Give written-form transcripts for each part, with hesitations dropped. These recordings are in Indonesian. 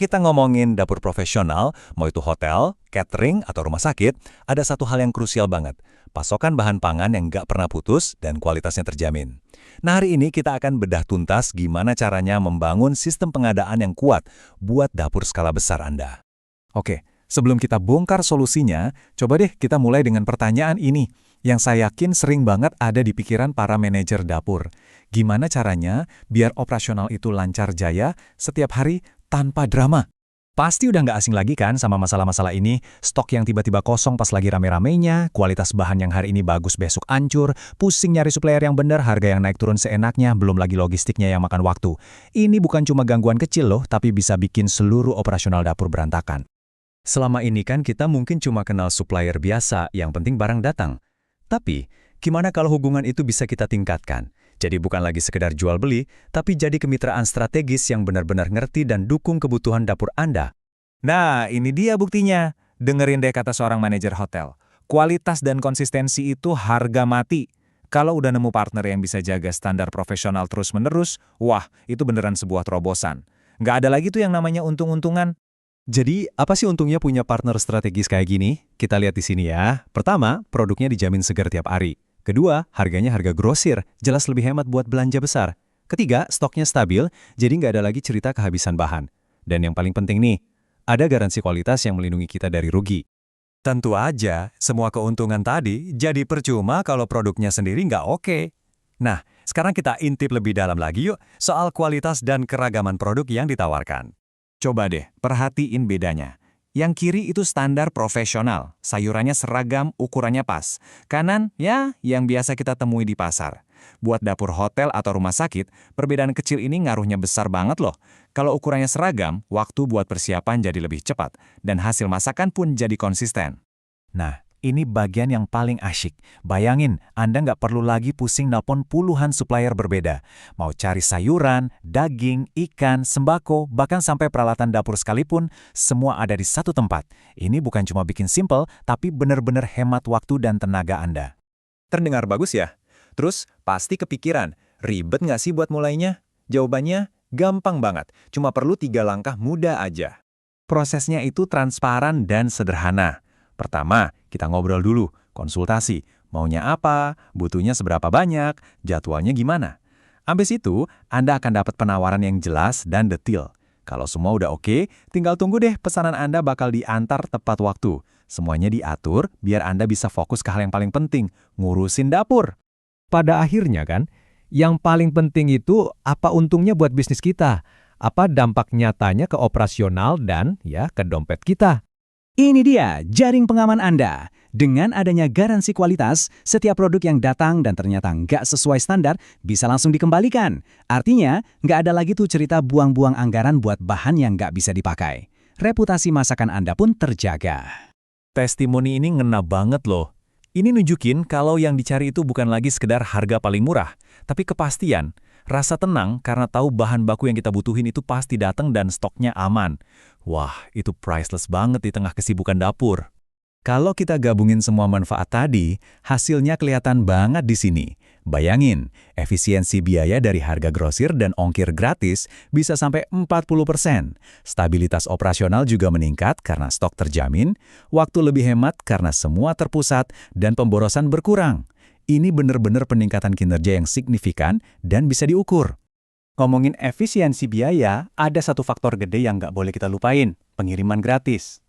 Kita ngomongin dapur profesional, mau itu hotel, catering, atau rumah sakit, ada satu hal yang krusial banget. Pasokan bahan pangan yang nggak pernah putus dan kualitasnya terjamin. Nah, hari ini kita akan bedah tuntas gimana caranya membangun sistem pengadaan yang kuat buat dapur skala besar Anda. Oke, sebelum kita bongkar solusinya, coba deh kita mulai dengan pertanyaan ini, yang saya yakin sering banget ada di pikiran para manajer dapur. Gimana caranya biar operasional itu lancar jaya setiap hari tanpa drama? Pasti udah nggak asing lagi kan sama masalah-masalah ini, stok yang tiba-tiba kosong pas lagi rame-ramenya, kualitas bahan yang hari ini bagus besok hancur, pusing nyari supplier yang benar, harga yang naik turun seenaknya, belum lagi logistiknya yang makan waktu. Ini bukan cuma gangguan kecil loh, tapi bisa bikin seluruh operasional dapur berantakan. Selama ini kan kita mungkin cuma kenal supplier biasa, yang penting barang datang. Tapi, gimana kalau hubungan itu bisa kita tingkatkan? Jadi bukan lagi sekedar jual beli, tapi jadi kemitraan strategis yang benar-benar ngerti dan dukung kebutuhan dapur Anda. Nah, ini dia buktinya. Dengerin deh kata seorang manajer hotel. Kualitas dan konsistensi itu harga mati. Kalau udah nemu partner yang bisa jaga standar profesional terus-menerus, wah, itu beneran sebuah terobosan. Nggak ada lagi tuh yang namanya untung-untungan. Jadi, apa sih untungnya punya partner strategis kayak gini? Kita lihat di sini ya. Pertama, produknya dijamin segar tiap hari. Kedua, harganya harga grosir, jelas lebih hemat buat belanja besar. Ketiga, stoknya stabil, jadi nggak ada lagi cerita kehabisan bahan. Dan yang paling penting nih, ada garansi kualitas yang melindungi kita dari rugi. Tentu aja, semua keuntungan tadi jadi percuma kalau produknya sendiri nggak oke. Nah, sekarang kita intip lebih dalam lagi yuk soal kualitas dan keragaman produk yang ditawarkan. Coba deh, perhatiin bedanya. Yang kiri itu standar profesional, sayurannya seragam, ukurannya pas. Kanan, ya, yang biasa kita temui di pasar. Buat dapur hotel atau rumah sakit, perbedaan kecil ini ngaruhnya besar banget loh. Kalau ukurannya seragam, waktu buat persiapan jadi lebih cepat, dan hasil masakan pun jadi konsisten. Nah, ini bagian yang paling asyik. Bayangin, Anda nggak perlu lagi pusing nelpon puluhan supplier berbeda. Mau cari sayuran, daging, ikan, sembako, bahkan sampai peralatan dapur sekalipun, semua ada di satu tempat. Ini bukan cuma bikin simple, tapi benar-benar hemat waktu dan tenaga Anda. Terdengar bagus ya? Terus, pasti kepikiran, ribet nggak sih buat mulainya? Jawabannya, gampang banget. Cuma perlu 3 langkah mudah aja. Prosesnya itu transparan dan sederhana. Pertama, kita ngobrol dulu, konsultasi. Maunya apa, butuhnya seberapa banyak, jadwalnya gimana. Habis itu, Anda akan dapat penawaran yang jelas dan detail. Kalau semua udah oke, tinggal tunggu deh pesanan Anda bakal diantar tepat waktu. Semuanya diatur biar Anda bisa fokus ke hal yang paling penting, ngurusin dapur. Pada akhirnya kan, yang paling penting itu apa untungnya buat bisnis kita, apa dampak nyatanya ke operasional dan ya ke dompet kita. Ini dia jaring pengaman Anda. Dengan adanya garansi kualitas, setiap produk yang datang dan ternyata nggak sesuai standar bisa langsung dikembalikan. Artinya, nggak ada lagi tuh cerita buang-buang anggaran buat bahan yang nggak bisa dipakai. Reputasi masakan Anda pun terjaga. Testimoni ini ngena banget loh. Ini nunjukin kalau yang dicari itu bukan lagi sekedar harga paling murah, tapi kepastian. Rasa tenang karena tahu bahan baku yang kita butuhin itu pasti datang dan stoknya aman. Wah, itu priceless banget di tengah kesibukan dapur. Kalau kita gabungin semua manfaat tadi, hasilnya kelihatan banget di sini. Bayangin, efisiensi biaya dari harga grosir dan ongkir gratis bisa sampai 40%. Stabilitas operasional juga meningkat karena stok terjamin, waktu lebih hemat karena semua terpusat, dan pemborosan berkurang. Ini benar-benar peningkatan kinerja yang signifikan dan bisa diukur. Ngomongin efisiensi biaya, ada satu faktor gede yang nggak boleh kita lupain, pengiriman gratis.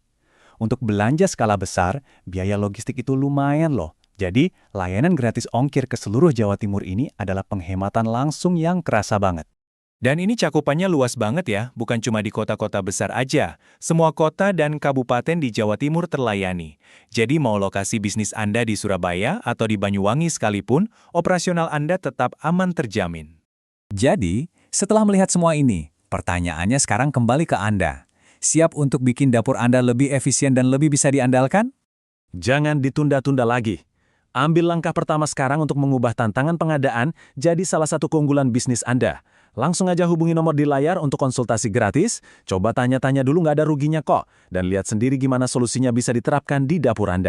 Untuk belanja skala besar, biaya logistik itu lumayan loh. Jadi, layanan gratis ongkir ke seluruh Jawa Timur ini adalah penghematan langsung yang kerasa banget. Dan ini cakupannya luas banget ya, bukan cuma di kota-kota besar aja. Semua kota dan kabupaten di Jawa Timur terlayani. Jadi mau lokasi bisnis Anda di Surabaya atau di Banyuwangi sekalipun, operasional Anda tetap aman terjamin. Jadi, setelah melihat semua ini, pertanyaannya sekarang kembali ke Anda. Siap untuk bikin dapur Anda lebih efisien dan lebih bisa diandalkan? Jangan ditunda-tunda lagi. Ambil langkah pertama sekarang untuk mengubah tantangan pengadaan jadi salah satu keunggulan bisnis Anda. Langsung aja hubungi nomor di layar untuk konsultasi gratis. Coba tanya-tanya dulu, nggak ada ruginya kok. Dan lihat sendiri gimana solusinya bisa diterapkan di dapur Anda.